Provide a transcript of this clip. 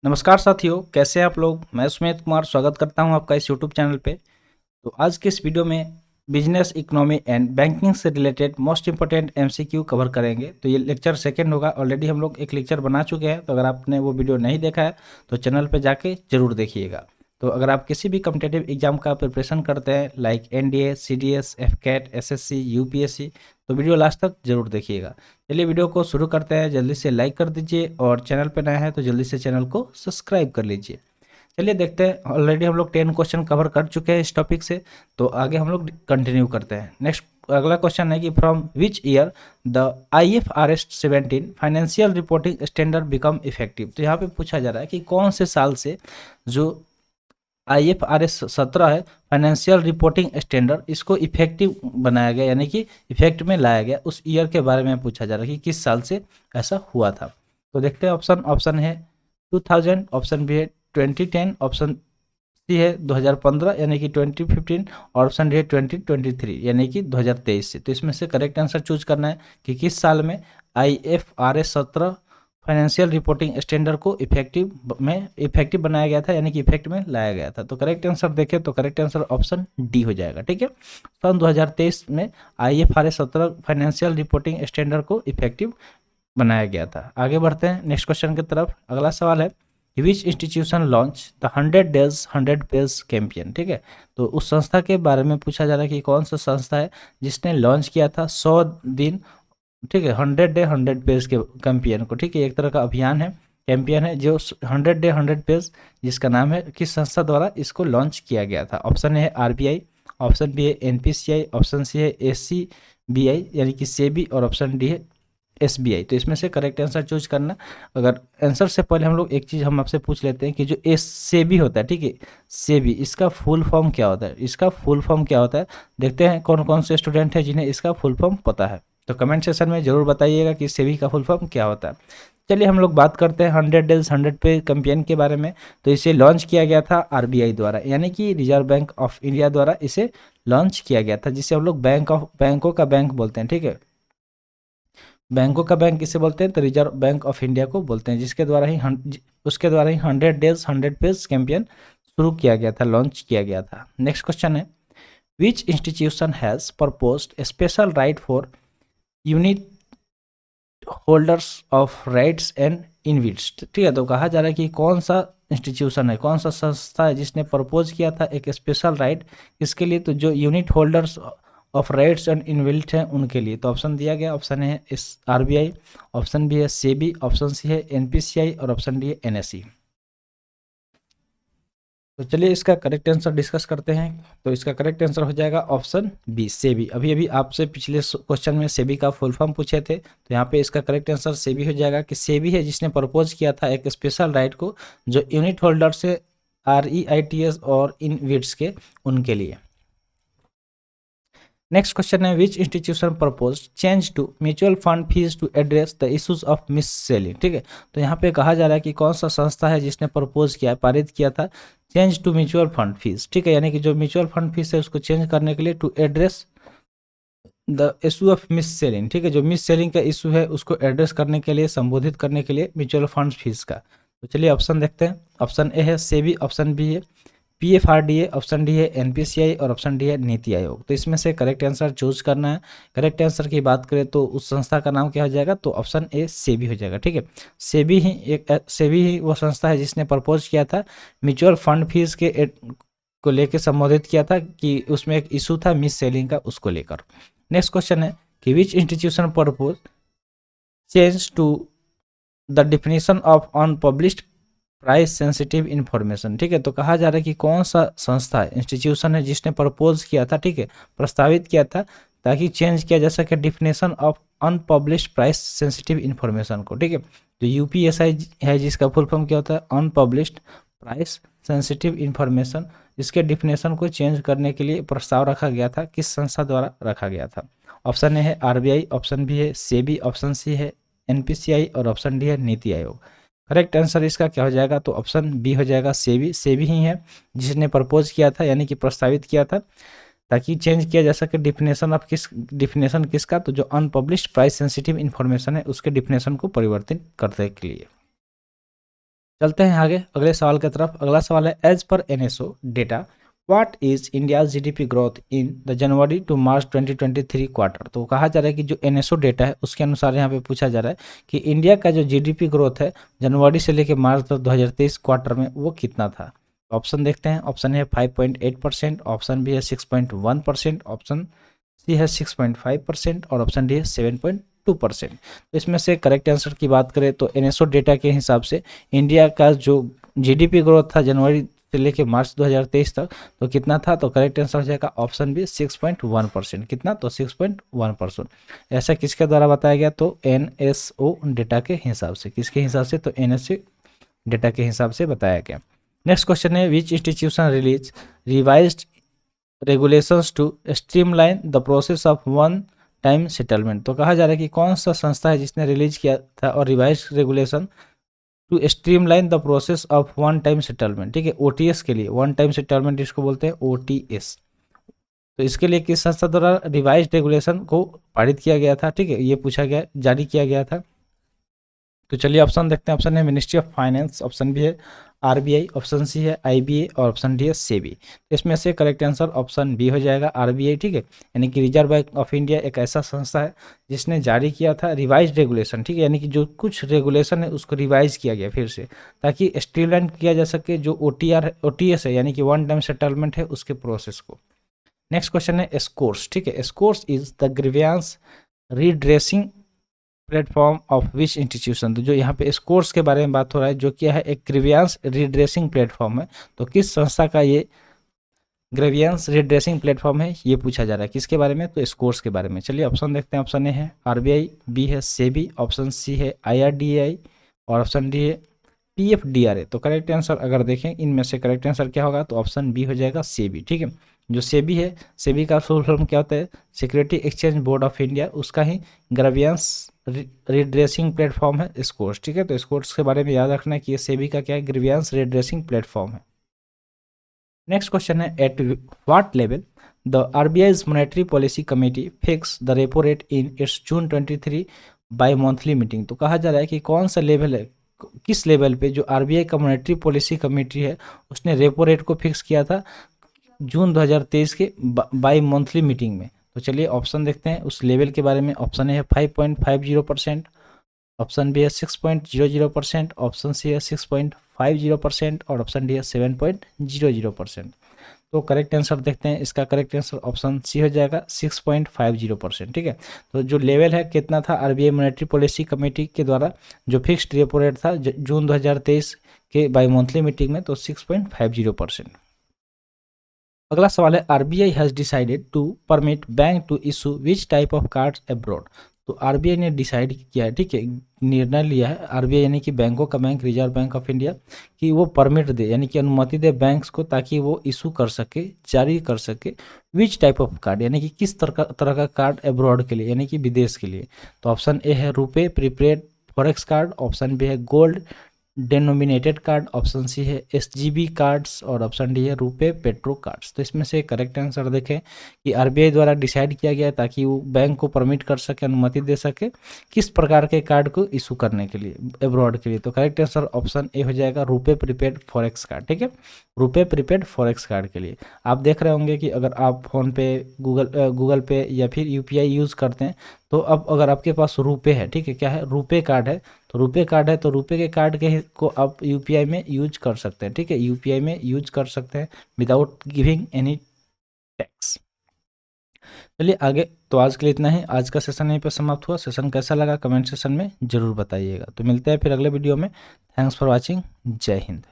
नमस्कार साथियों, कैसे हैं आप लोग। मैं सुमित कुमार स्वागत करता हूं आपका इस यूट्यूब चैनल पे। तो आज के इस वीडियो में बिजनेस इकोनॉमी एंड बैंकिंग से related most important MCQ cover करेंगे। तो ये लेक्चर सेकंड होगा। ऑलरेडी हम लोग एक लेक्चर बना चुके हैं, तो अगर आपने वो वीडियो नहीं देखा है तो चैनल पे जाके जरूर देखिएगा। तो अगर आप किसी भी कम्पिटेटिव एग्जाम का प्रिपरेशन करते हैं like NDA, CDS, AFCAT, SSC, UPSC, तो वीडियो लास्ट तक जरूर देखिएगा। चलिए वीडियो को शुरू करते हैं। जल्दी से लाइक कर दीजिए और चैनल पर नया है तो जल्दी से चैनल को सब्सक्राइब कर लीजिए। चलिए देखते हैं। ऑलरेडी हम लोग 10 क्वेश्चन कवर कर चुके हैं इस टॉपिक से, तो आगे हम लोग कंटिन्यू करते हैं। नेक्स्ट अगला क्वेश्चन है कि from which year the IFRS 17 financial reporting standard become effective. तो यहाँ पे पूछा जा रहा है कि कौन से साल से जो IFRS 17 है फाइनेंशियल रिपोर्टिंग स्टैंडर्ड, इसको इफेक्टिव बनाया गया, यानी कि इफेक्ट में लाया गया। उस ईयर के बारे में पूछा जा रहा है कि किस साल से ऐसा हुआ था। तो देखते हैं। ऑप्शन है 2000, ऑप्शन बी है 2010, ऑप्शन सी है 2015 यानी कि 2015, और ऑप्शन डी है 2023 यानी कि 2023 से। तो इसमें से करेक्ट आंसर चूज करना है कि किस साल में IFRS 17 फाइनेंशियल रिपोर्टिंग स्टैंडर्ड को इफेक्टिव बनाया गया था, यानी कि इफेक्ट में लाया गया था। तो करेक्ट आंसर देखें तो करेक्ट आंसर ऑप्शन डी हो जाएगा। ठीक है, सन 2023 में IFRS 17 फाइनेंशियल रिपोर्टिंग स्टैंडर्ड को इफेक्टिव बनाया गया था। आगे बढ़ते हैं नेक्स्ट क्वेश्चन की तरफ। अगला सवाल है which institution launch the 100 days 100 page campaign. ठीक है, तो उस संस्था के बारे में पूछा जा रहा है कि कौन सा संस्था है जिसने लॉन्च किया था 100 दिन, ठीक है, 100 डे 100 पेज के कैंपेन को। ठीक है, एक तरह का अभियान है, कैंपेन है जो 100 डे 100 पेज, जिसका नाम है, किस संस्था द्वारा इसको लॉन्च किया गया था। ऑप्शन है RBI, ऑप्शन बी है NPCI, ऑप्शन सी है SCBI यानी कि सेबी, और ऑप्शन डी है SBI। तो इसमें से करेक्ट आंसर चूज करना। अगर आंसर से पहले हम लोग एक चीज़ हम आपसे पूछ लेते हैं कि जो सेबी होता है, ठीक है, सेबी, इसका फुल फॉर्म क्या होता है, इसका फुल फॉर्म क्या होता है। देखते हैं कौन कौन से स्टूडेंट हैं जिन्हें इसका फुल फॉर्म पता है। तो कमेंट सेक्शन में जरूर बताइएगा कि सेबी का फुल फॉर्म क्या होता है। चलिए हम लोग बात करते हैं 100 डेज 100 पे कैंपेन के बारे में। तो इसे लॉन्च किया गया था RBI द्वारा, यानी कि रिजर्व बैंक ऑफ इंडिया द्वारा इसे लॉन्च किया गया था, जिसे हम लोग बैंकों का बैंक बोलते हैं। ठीक है, बैंकों का बैंक किसे बोलते हैं, तो रिजर्व बैंक ऑफ इंडिया को बोलते हैं, उसके द्वारा ही 100 डेज 100 पेज कैंपेन शुरू किया गया था, लॉन्च किया गया था। नेक्स्ट क्वेश्चन है which institution has proposed special right for unit holders of REITs and InvITs. ठीक है, तो कहा जा रहा है कि कौन सा इंस्टीट्यूशन है, कौन सा संस्था है जिसने प्रपोज किया था एक स्पेशल राइट इसके लिए, तो जो unit holders of REITs and इनविल्ट हैं उनके लिए। तो ऑप्शन दिया गया, ऑप्शन है RBI, ऑप्शन बी है सेबी, ऑप्शन सी है NPCI, और ऑप्शन डी है NSE। तो चलिए इसका करेक्ट आंसर डिस्कस करते हैं। तो इसका करेक्ट आंसर हो जाएगा ऑप्शन बी, सेबी। अभी अभी आपसे पिछले क्वेश्चन में सेबी का फुल फॉर्म पूछे थे, तो यहाँ पे इसका करेक्ट आंसर सेबी हो जाएगा कि सेबी है जिसने प्रपोज किया था एक स्पेशल राइट को जो यूनिट होल्डर से REITs और इनविट्स के उनके लिए। नेक्स्ट क्वेश्चन है which institution propose change to mutual fund fees to address the issues of mis selling. ठीक है, तो यहाँ पे कहा जा रहा है कि कौन सा संस्था है जिसने प्रपोज किया, पारित किया था change to mutual fund fees. ठीक है, यानी कि जो म्यूचुअल फंड फीस है उसको चेंज करने के लिए, to address the issue of mis selling. ठीक है, जो मिस सेलिंग का इशू है उसको एड्रेस करने के लिए, संबोधित करने के लिए म्यूचुअल फंड फीस का। तो चलिए ऑप्शन देखते हैं। ऑप्शन ए है सेबी, ऑप्शन बी है PFRDA, ऑप्शन डी है NPCI, और ऑप्शन डी है नीति आयोग। तो इसमें से करेक्ट आंसर चूज करना है। करेक्ट आंसर की बात करें तो उस संस्था का नाम क्या हो जाएगा, तो ऑप्शन ए सेबी हो जाएगा। ठीक है, सेबी ही वो संस्था है जिसने प्रपोज किया था म्यूचुअल फंड फीस को लेकर, संबोधित किया था कि उसमें एक इशू था मिस सेलिंग का, उसको लेकर। नेक्स्ट क्वेश्चन है कि which institution propose change to the definition of unpublished price sensitive information. ठीक है, तो कहा जा रहा है कि कौन सा संस्था है, इंस्टीट्यूशन है जिसने प्रपोज किया था, ठीक है, प्रस्तावित किया था ताकि चेंज किया जा सके definition of unpublished price sensitive information को। ठीक है, तो UPSI है जिसका फुल फॉर्म क्या होता है, अनपब्लिश्ड प्राइस सेंसिटिव इन्फॉर्मेशन। इसके डिफिनेशन को चेंज करने के लिए प्रस्ताव रखा गया था, किस संस्था द्वारा रखा गया था। ऑप्शन ए है RBI, ऑप्शन बी है सेबी, ऑप्शन सी है NPCI, और ऑप्शन डी है नीति आयोग। करेक्ट आंसर इसका क्या हो जाएगा, तो ऑप्शन बी हो जाएगा सेबी। सेबी ही है जिसने प्रपोज किया था, यानी कि प्रस्तावित किया था ताकि चेंज किया जा सके डिफिनेशन किसका, तो जो अनपब्लिश्ड प्राइस सेंसिटिव इन्फॉर्मेशन है उसके डिफिनेशन को परिवर्तित करने के लिए। चलते हैं आगे अगले सवाल की तरफ। अगला सवाल है, एज पर NSO data what is India's GDP growth in the January to March 2023 quarter. तो कहा जा रहा है कि जो एनएसओ डेटा है उसके अनुसार यहाँ पे पूछा जा रहा है कि इंडिया का जो जीडीपी ग्रोथ है जनवरी से लेकर मार्च तक 2023 क्वार्टर में वो कितना था। ऑप्शन देखते हैं। ऑप्शन है 5.8%, ऑप्शन बी है 6.1%, ऑप्शन सी है 6.5% और ऑप्शन डी है 7.2%। तो इसमें से करेक्ट आंसर की बात करें तो एनएसओ डेटा के हिसाब से इंडिया का जो जीडीपी ग्रोथ था जनवरी से लेके मार्च 2023 तक तो कितना था। तो करेक्ट आंसर हो जाएगा ऑप्शन बी 6.1%। कितना, तो 6.1%। ऐसा किसके द्वारा बताया गया, तो एनएसओ डेटा के हिसाब से। किसके हिसाब से, तो एनएसओ डेटा के हिसाब से बताया गया। नेक्स्ट क्वेश्चन है, which institution release revised regulations to streamline the process of one time settlement. तो कहा जा रहा है कि कौन सा संस्था है जिसने रिलीज किया था और revise regulation to streamline the process of one time settlement. ठीक है, ओटीएस के लिए, वन टाइम सेटलमेंट इसको बोलते हैं ओटीएस। तो इसके लिए किस संस्था द्वारा रिवाइज रेगुलेशन को पारित किया गया था। ठीक है, ये पूछा गया, जारी किया गया था। तो चलिए ऑप्शन देखते हैं। ऑप्शन है ministry of finance, option B है आरबीआई, ऑप्शन सी है आईबीए और ऑप्शन डी है सेबी। इसमें से करेक्ट आंसर ऑप्शन बी हो जाएगा आरबीआई। ठीक है, यानी कि रिजर्व बैंक ऑफ इंडिया एक ऐसा संस्था है जिसने जारी किया था रिवाइज रेगुलेशन। ठीक है, यानी कि जो कुछ रेगुलेशन है उसको रिवाइज किया गया फिर से, ताकि स्ट्रीमलाइन किया जा सके जो ओटीएस है यानी कि वन टाइम सेटलमेंट है उसके प्रोसेस को। नेक्स्ट क्वेश्चन है स्कोर्स। ठीक है, SCORES is the grievance redressing platform of which institution. तो जो यहाँ पे स्कोर्स के बारे में बात हो रहा है, जो क्या है एक ग्रीवियंस रिड्रेसिंग प्लेटफॉर्म है। तो किस संस्था का ये ग्रीवियंस रिड्रेसिंग प्लेटफॉर्म है, ये पूछा जा रहा है। किसके बारे में, तो स्कोर्स के बारे में। चलिए ऑप्शन देखते हैं। ऑप्शन ए है आरबीआई, बी है सेबी, ऑप्शन सी है आईआरडीएआई और ऑप्शन डी है पीएफडीआरए। तो करेक्ट आंसर अगर देखें इनमें से करेक्ट आंसर क्या होगा, तो ऑप्शन बी हो जाएगा सेबी। ठीक है, जो सेबी है, सेबी का फुल फॉर्म क्या होता है, security exchange board of India, उसका ही ग्रीवियंस रिड्रेसिंग प्लेटफॉर्म है स्कोर्स। ठीक है, तो स्कोर्स के बारे में याद रखना है कि ये सेबी का क्या है, ग्रीवियंस रिड्रेसिंग प्लेटफॉर्म है। नेक्स्ट क्वेश्चन है, at what level the RBI's monetary policy committee fix the repo rate in its June 23 bi monthly meeting. तो कहा जा रहा है कि कौन सा लेवल है, किस लेवल पे जो आरबीआई का मॉनेटरी पॉलिसी कमेटी है उसने रेपो रेट को फिक्स किया था जून 2023 के बाई मंथली मीटिंग में। तो चलिए ऑप्शन देखते हैं उस लेवल के बारे में। ऑप्शन ए है 5.50%, ऑप्शन बी है 6.00%, ऑप्शन सी है 6.50% और ऑप्शन डी है 7.00%। तो करेक्ट आंसर देखते हैं। इसका करेक्ट आंसर ऑप्शन सी हो जाएगा 6.50%। ठीक है, तो जो लेवल है कितना था आरबीआई मॉनेटरी पॉलिसी कमेटी के द्वारा जो फिक्स्ड रेपो रेट था जून 2023 के बाई मंथली मीटिंग में, तो 6.50%। अगला सवाल है, RBI has decided to permit bank to issue which type of cards abroad. तो आरबीआई ने डिसाइड किया है, ठीक है, निर्णय लिया है आरबीआई यानी कि बैंकों का bank, reserve bank of India, कि वो परमिट दे यानी कि अनुमति दे बैंक्स को, ताकि वो इशू कर सके, जारी कर सके विच टाइप ऑफ कार्ड, यानी कि किस तरह का कार्ड अब्रॉड के लिए, यानी कि विदेश के लिए। तो ऑप्शन ए है RuPay prepaid forex card, option B है gold denominated card, option C है एसजीबी कार्ड्स और ऑप्शन डी है रुपे पेट्रो कार्ड्स। तो इसमें से करेक्ट आंसर देखें कि आरबीआई द्वारा डिसाइड किया गया ताकि वो बैंक को परमिट कर सके, अनुमति दे सके किस प्रकार के कार्ड को इशू करने के लिए अब्रॉड के लिए। तो करेक्ट आंसर ऑप्शन ए हो जाएगा रुपे प्रीपेड फॉरेक्स कार्ड। ठीक है, रुपे प्रीपेड फॉरेक्स कार्ड के लिए। आप देख रहे होंगे कि अगर आप फ़ोन पे, गूगल पे या फिर यूपीआई यूज़ करते हैं, तो अब अगर आपके पास रुपे है, ठीक है, क्या है, रुपे कार्ड है, तो रुपे कार्ड है तो रुपे के कार्ड के को आप यूपीआई में यूज कर सकते हैं। ठीक है, यूपीआई में यूज कर सकते हैं विदाउट गिविंग एनी टैक्स। चलिए आगे, तो आज के लिए इतना ही। आज का सेशन यहीं पर समाप्त हुआ। सेशन कैसा लगा कमेंट सेशन में जरूर बताइएगा। तो मिलते हैं फिर अगले वीडियो में। Thanks for watching. जय हिंद।